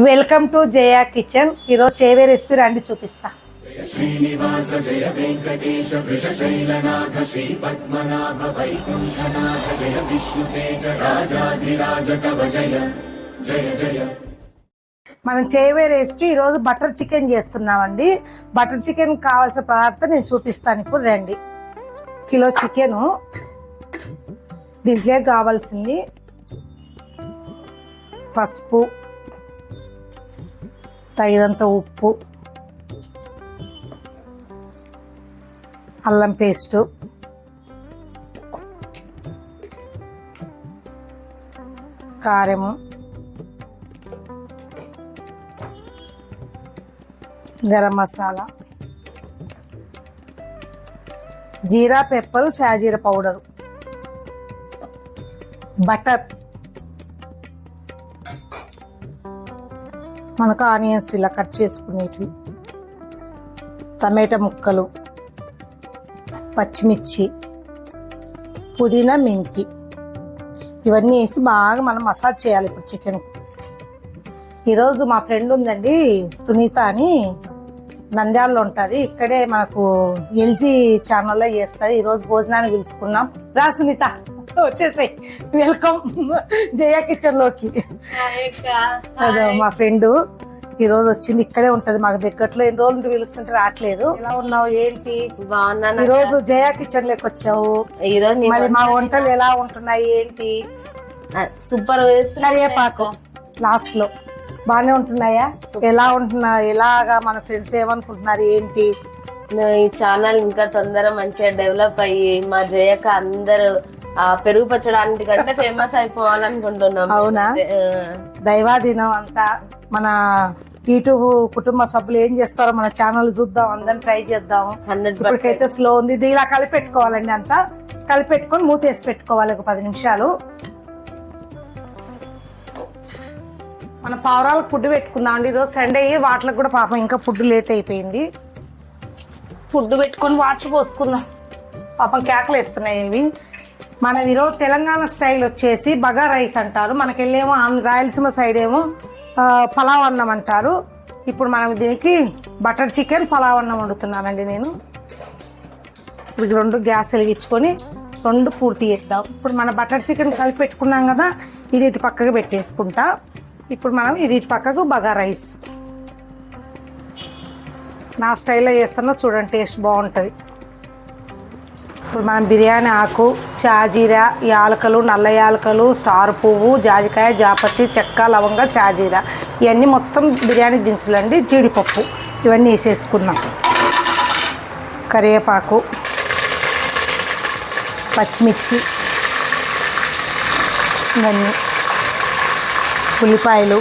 Welcome to Jaya kitchen. ఈరోజు చేవే recipe రండి చూపిస్తా. జయ శ్రీనివాస జయ వెంకటేశ వృషశైలనాథ శ్రీ పద్మనాభ వైకుంఠనాథ జయ విష్ణుతేజ రాజాధిరాజ కవ జయ జయ జయ. మనం చేవే రెసిపీ ఈరోజు బటర్ చికెన్ చేస్తున్నామండి. బటర్ చికెన్ కావాల్సిన పదార్థం నేను చూపిస్తాను. ఇప్పుడు రండి. కిలో చికెను, దీంట్లో కావాల్సింది పసుపు, తగినంత ఉప్పు, అల్లం పేస్టు, కారము, గరం మసాలా, జీరా, పెప్పరు, షాజీరా పౌడరు, బటర్, మనకు ఆనియన్స్ ఇలా కట్ చేసుకునేటివి, టమాటా ముక్కలు, పచ్చిమిర్చి, పుదీనా, మెంతి, ఇవన్నీ వేసి బాగా మనం మసాజ్ చేయాలి ఇప్పుడు చికెన్. ఈరోజు మా ఫ్రెండ్ ఉందండి సునీత అని, నంద్యాలలో ఉంటుంది. ఇక్కడే మనకు ఎల్జీ ఛానల్లో చేస్తుంది. ఈరోజు భోజనాన్ని పిలుచుకున్నాం. రా సునీత, వచ్చేసాయి. వెల్కమ్ జయా కిచెన్ లోకి. అదే మా ఫ్రెండ్ ఈరోజు వచ్చింది. ఇక్కడే ఉంటది మాకు దగ్గరలో. ఎన్ని రోజులు నుండి పిలుస్తుంటే రావట్లేదు. ఎలా ఉన్నావు, ఏంటి? బాగున్నాను. ఈ రోజు జయా కిచెన్ లోకి వచ్చావు. మరి మా వంటలు ఎలా ఉంటున్నాయి, ఏంటి? సూపర్. కరివేపాకు లాస్ట్ లో బాగానే ఉంటున్నాయా? ఎలా ఉంటున్నాయి? ఎలాగా మన ఫ్రెండ్స్ ఏమనుకుంటున్నారు, ఏంటి? ఈ ఛానల్ ఇంకా తొందరగా మంచిగా డెవలప్ అయ్యి మా జయక అందరూ పెరుగు పచ్చడానికి కంటే ఫేమస్ అయిపోవాలనుకుంటున్నాం. అవునా? దైవాధీనం అంతా. మన యూట్యూబ్ కుటుంబ సభ్యులు ఏం చేస్తారో మన ఛానల్ చూద్దాం, అందరం ట్రై చేద్దాం. 100% ఇప్పటికైతే స్లో ఉంది. ఇది ఇలా కలిపెట్టుకోవాలండి. అంతా కలిపెట్టుకొని మూతేసి పెట్టుకోవాలి ఒక 10 నిమిషాలు. మన పావురాలకు ఫుడ్ పెట్టుకుందాం అండి. ఈరోజు సండే, వాటికి కూడా పాపం ఇంకా ఫుడ్ లేట్ అయిపోయింది. ఫుడ్ పెట్టుకొని వాటర్ పోసుకుందాం. పాపం కేకలు వేస్తున్నాయి ఇవి. మనం ఈరోజు తెలంగాణ స్టైల్ వచ్చేసి బగా రైస్ అంటారు. మనకెళ్ళేమో రాయలసీమ సైడ్ ఏమో పలావ్ అన్నం అంటారు. ఇప్పుడు మనం దీనికి బటర్ చికెన్ పలావ్ అన్నం వండుతున్నానండి నేను. ఇప్పుడు 2 గ్యాస్ వెలిగించుకొని 2 పూర్తి చేద్దాం. ఇప్పుడు మన బటర్ చికెన్ కలిపి పెట్టుకున్నాం కదా, ఇది ఇటు పక్కకు పెట్టేసుకుంటా. ఇప్పుడు మనం ఇది ఇటు పక్కకు బగా రైస్ నా స్టైల్లో చేస్తున్నా, చూడండి టేస్ట్ బాగుంటుంది. ఇప్పుడు మనం బిర్యానీ ఆకు, చాజీరా, యాలకలు, నల్ల యాలకలు, స్టార్ పువ్వు, జాజికాయ, జాపత్రి, చెక్క, లవంగ, చాజీరా, ఇవన్నీ మొత్తం బిర్యానీ దినుసులండి. జీడిపప్పు ఇవన్నీ వేసేసుకున్నాం. కరివేపాకు, పచ్చిమిర్చి, ఇవన్నీ, ఉల్లిపాయలు,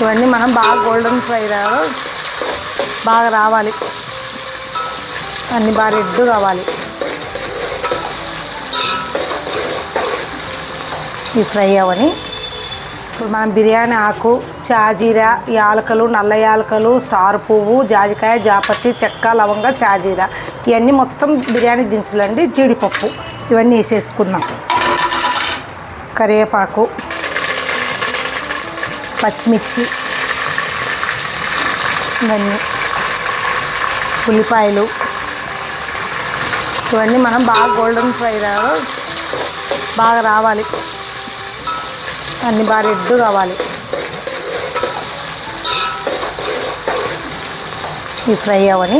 ఇవన్నీ మనం బాగా గోల్డెన్ ఫ్రై బాగా రావాలి. అన్నీ బాగా రెడ్ కావాలి. ఇవి ఫ్రై అవని ఇప్పుడు మనం బిర్యానీ ఆకు, చాజీరా, యాలకలు, నల్ల యాలకలు, స్టార్ పువ్వు, జాజికాయ, జాపత్రి, చెక్క, లవంగ, చాజీరా, ఇవన్నీ మొత్తం బిర్యానీ దినుసులండి. జీడిపప్పు ఇవన్నీ వేసేసుకున్నాం. కరివేపాకు, పచ్చిమిర్చి, ఇవన్నీ, ఉల్లిపాయలు, ఇవన్నీ మనం బాగా గోల్డెన్ ఫ్రై బాగా రావాలి. అన్నీ బాగా రెడ్ కావాలి. ఇవి ఫ్రై అవని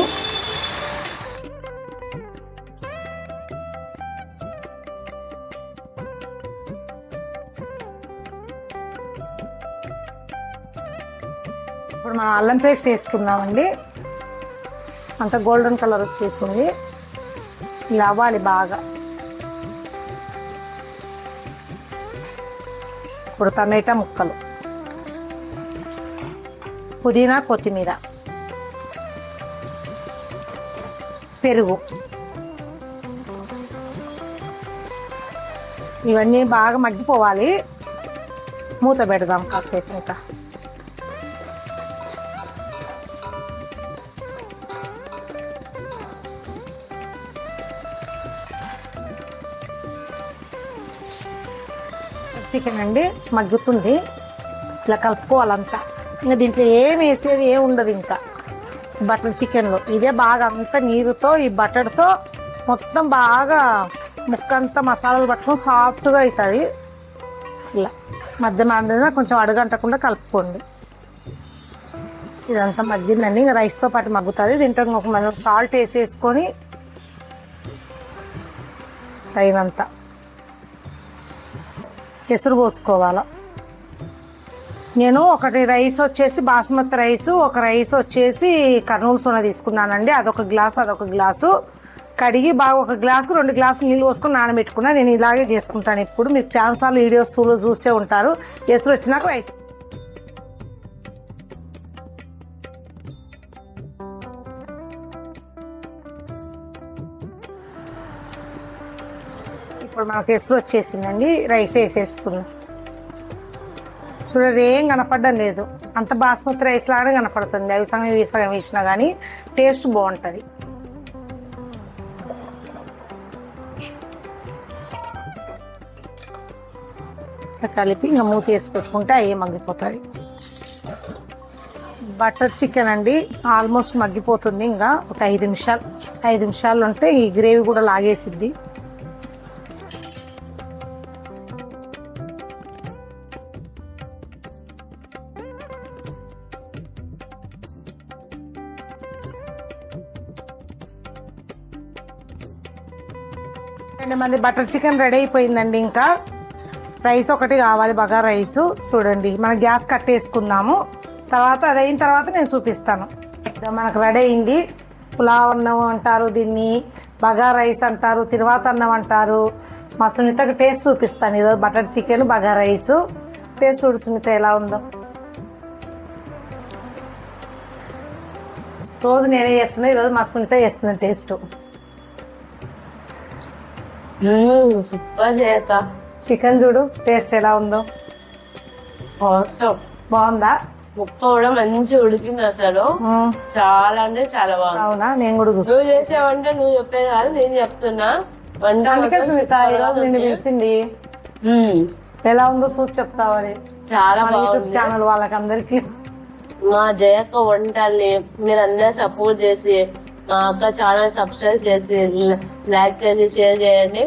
ఇప్పుడు మనం అల్లం పేస్ట్ వేసుకుందామండి. అంత గోల్డెన్ కలర్ వచ్చేసింది. ఇలా అవ్వాలి బాగా. ఇప్పుడు టమాటా ముక్కలు, పుదీనా, కొత్తిమీర, పెరుగు, ఇవన్నీ బాగా మగ్గిపోవాలి. మూత పెడదాం కాసేపు. ఇంకా చికెన్ అండి మగ్గుతుంది. ఇట్లా కలుపుకోవాలంతా. ఇంకా దీంట్లో ఏం వేసేది ఏం ఉండదు. ఇంకా బటర్ చికెన్లో ఇదే బాగా అంతా నీరుతో ఈ బటర్తో మొత్తం బాగా ముక్కంతా మసాలాలు పట్టుకొని సాఫ్ట్గా అవుతుంది. ఇలా మధ్య మధ్యన కొంచెం అడుగంటకుండా కలుపుకోండి. ఇదంతా మగ్గిందండి. ఇంకా రైస్తో పాటు మగ్గుతుంది. దీంట్లో ఒక మనం సాల్ట్ వేసేసుకొని తగినంత ఎసురు పోసుకోవాలి. నేను ఒకటి రైస్ వచ్చేసి బాస్మతి రైస్, ఒక రైస్ వచ్చేసి కర్నూలు సోనా తీసుకున్నానండి. అదొక గ్లాసు కడిగి బాగా ఒక గ్లాసుకు 2 గ్లాసులు నీళ్ళు పోసుకొని నానబెట్టుకున్నా. నేను ఇలాగే చేసుకుంటాను ఇప్పుడు. మీరు చాలాసార్లు వీడియోస్లో చూసే ఉంటారు. ఎసురు వచ్చినాక రైస్ ఇప్పుడు మనకు ఎసురు వచ్చేసిందండి. రైస్ వేసేసుకుందాం. చూడండి ఏం కనపడడం లేదు, అంత బాస్మతి రైస్ లాగా కనపడుతుంది. అవి సగం వేసినా కానీ టేస్ట్ బాగుంటుంది. కలిపి ఇంకా మూత వేసి పెట్టుకుంటే అవి మగ్గిపోతాయి. బటర్ చికెన్ అండి ఆల్మోస్ట్ మగ్గిపోతుంది. ఇంకా ఒక 5 నిమిషాలు ఉంటే ఈ గ్రేవీ కూడా లాగేసిద్ది. మంది బటర్ చికెన్ రెడీ అయిపోయిందండి. ఇంకా రైస్ ఒకటి కావాలి, బగారా రైస్. చూడండి మనం గ్యాస్ కట్టేసుకుందాము. తర్వాత అది అయిన తర్వాత నేను చూపిస్తాను. మనకు రెడీ అయింది. పులావ్ అన్నం అంటారు దీన్ని, బగారా రైస్ అంటారు, తిరువాత అన్నం అంటారు. మా సునీతకు టేస్ట్ చూపిస్తాను ఈరోజు. Butter chicken bagara rice taste చూడు సునీత ఎలా ఉందో. రోజు నేనే చేస్తున్నా, ఈరోజు మా సునీత చేస్తుంది టేస్ట్. సూపర్ చేయక చికెన్ చూడు టేస్ట్ ఎలా ఉందో. బాగుందా? ముక్క కూడా మంచి ఉడికింది అసలు. చాలా అంటే చాలా బాగుంది. అవునా? నేను కూడా చూస్తాను. నువ్వు చేసావంటే నువ్వు చెప్పేది కాదు, నేను చెప్తున్నా. వంట నిన్ను తెలిసింది ఎలా ఉందో చూసి చెప్తావని. చాలా యూట్యూబ్ ఛానల్ వాళ్ళకి అందరికి మా జయక్క వంటల్ని మీరందరూ సపోర్ట్ చేసి మా అక్క ఛానల్ సబ్స్క్రైబ్ చేసి లైక్ చేసి షేర్ చేయండి.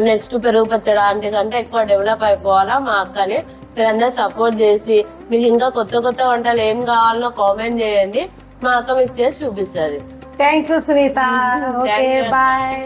నెక్స్ట్ పెరుగు పచ్చడి కంటే ఎక్కువ డెవలప్ అయిపోవాలా మా అక్కని. మీరందరూ సపోర్ట్ చేసి మీకు ఇంకా కొత్త వంటలు ఏం కావాలో కామెంట్ చేయండి. మా అక్క మీకు చేసి చూపిస్తుంది. Thank you Sunitha. Okay bye.